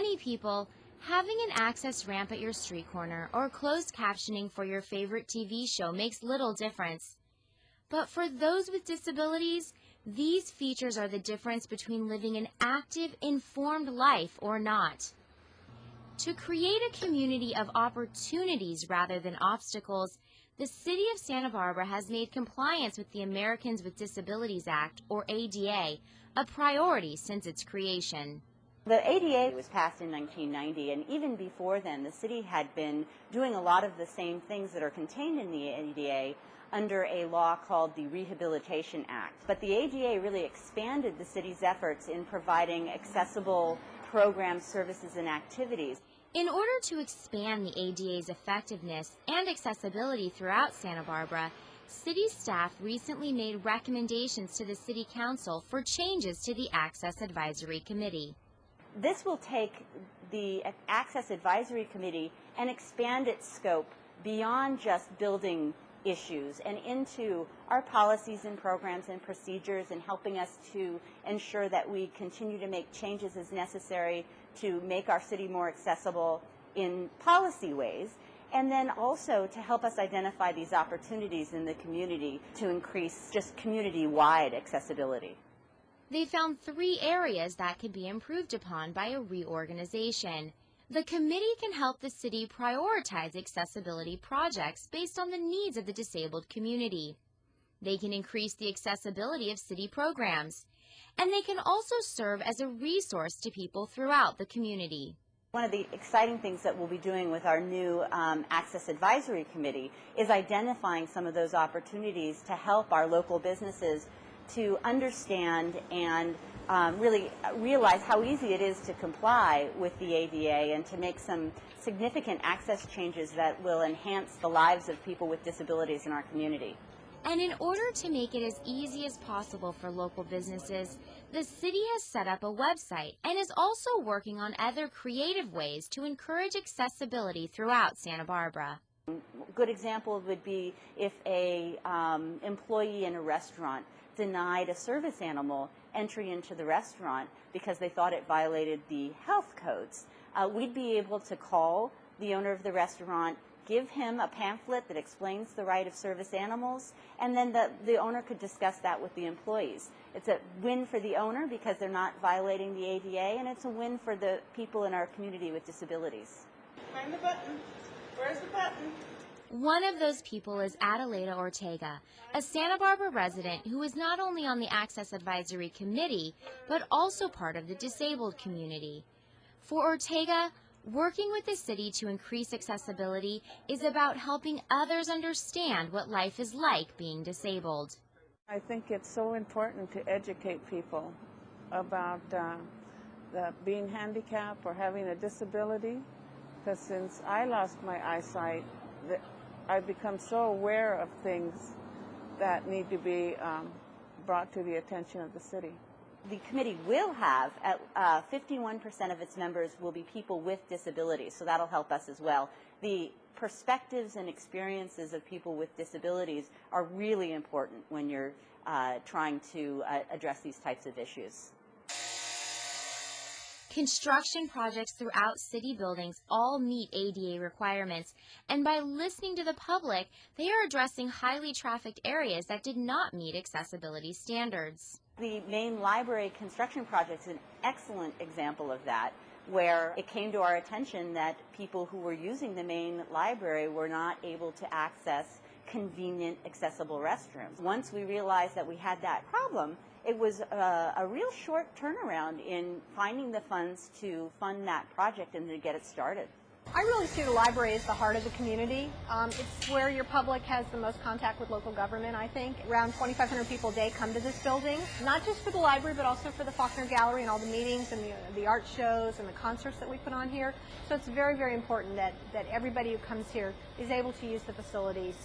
many people, having an access ramp at your street corner or closed captioning for your favorite TV show makes little difference. But for those with disabilities, these features are the difference between living an active, informed life or not. To create a community of opportunities rather than obstacles, the City of Santa Barbara has made compliance with the Americans with Disabilities Act, or ADA, a priority since its creation. The ADA was passed in 1990, and even before then, the city had been doing a lot of the same things that are contained in the ADA under a law called the Rehabilitation Act. But the ADA really expanded the city's efforts in providing accessible programs, services, and activities. In order to expand the ADA's effectiveness and accessibility throughout Santa Barbara, city staff recently made recommendations to the City Council for changes to the Access Advisory Committee. This will take the Access Advisory Committee and expand its scope beyond just building issues and into our policies and programs and procedures, and helping us to ensure that we continue to make changes as necessary to make our city more accessible in policy ways, and then also to help us identify these opportunities in the community to increase just community-wide accessibility. They found 3 areas that could be improved upon by a reorganization. The committee can help the city prioritize accessibility projects based on the needs of the disabled community. They can increase the accessibility of city programs, and they can also serve as a resource to people throughout the community. One of the exciting things that we'll be doing with our new Access Advisory Committee is identifying some of those opportunities to help our local businesses to understand and really realize how easy it is to comply with the ADA and to make some significant access changes that will enhance the lives of people with disabilities in our community. And in order to make it as easy as possible for local businesses, the city has set up a website and is also working on other creative ways to encourage accessibility throughout Santa Barbara. A good example would be if a employee in a restaurant denied a service animal entry into the restaurant because they thought it violated the health codes. We'd be able to call the owner of the restaurant, give him a pamphlet that explains the right of service animals, and then the owner could discuss that with the employees. It's a win for the owner because they're not violating the ADA, and it's a win for the people in our community with disabilities. Find the button. Where's the button? One of those people is Adelaida Ortega, a Santa Barbara resident who is not only on the Access Advisory Committee, but also part of the disabled community. For Ortega, working with the city to increase accessibility is about helping others understand what life is like being disabled. I think it's so important to educate people about being handicapped or having a disability, because since I lost my eyesight, I've become so aware of things that need to be brought to the attention of the city. The committee will have, 51% of its members will be people with disabilities, so that'll help us as well. The perspectives and experiences of people with disabilities are really important when you're trying to address these types of issues. Construction projects throughout city buildings all meet ADA requirements, and by listening to the public, they are addressing highly trafficked areas that did not meet accessibility standards. The main library construction project is an excellent example of that, where it came to our attention that people who were using the main library were not able to access convenient, accessible restrooms. Once we realized that we had that problem, it was a real short turnaround in finding the funds to fund that project and to get it started. I really see the library as the heart of the community. It's where your public has the most contact with local government, I think. Around 2,500 people a day come to this building, not just for the library, but also for the Faulkner Gallery and all the meetings and the art shows and the concerts that we put on here. So it's very, very important that everybody who comes here is able to use the facilities,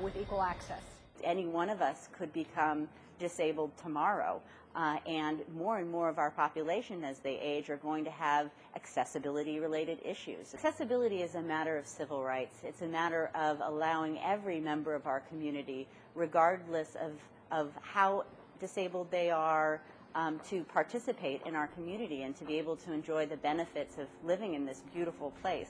with equal access. Any one of us could become disabled tomorrow, and more of our population as they age are going to have accessibility related issues. Accessibility is a matter of civil rights. It's a matter of allowing every member of our community, regardless of how disabled they are, to participate in our community and to be able to enjoy the benefits of living in this beautiful place.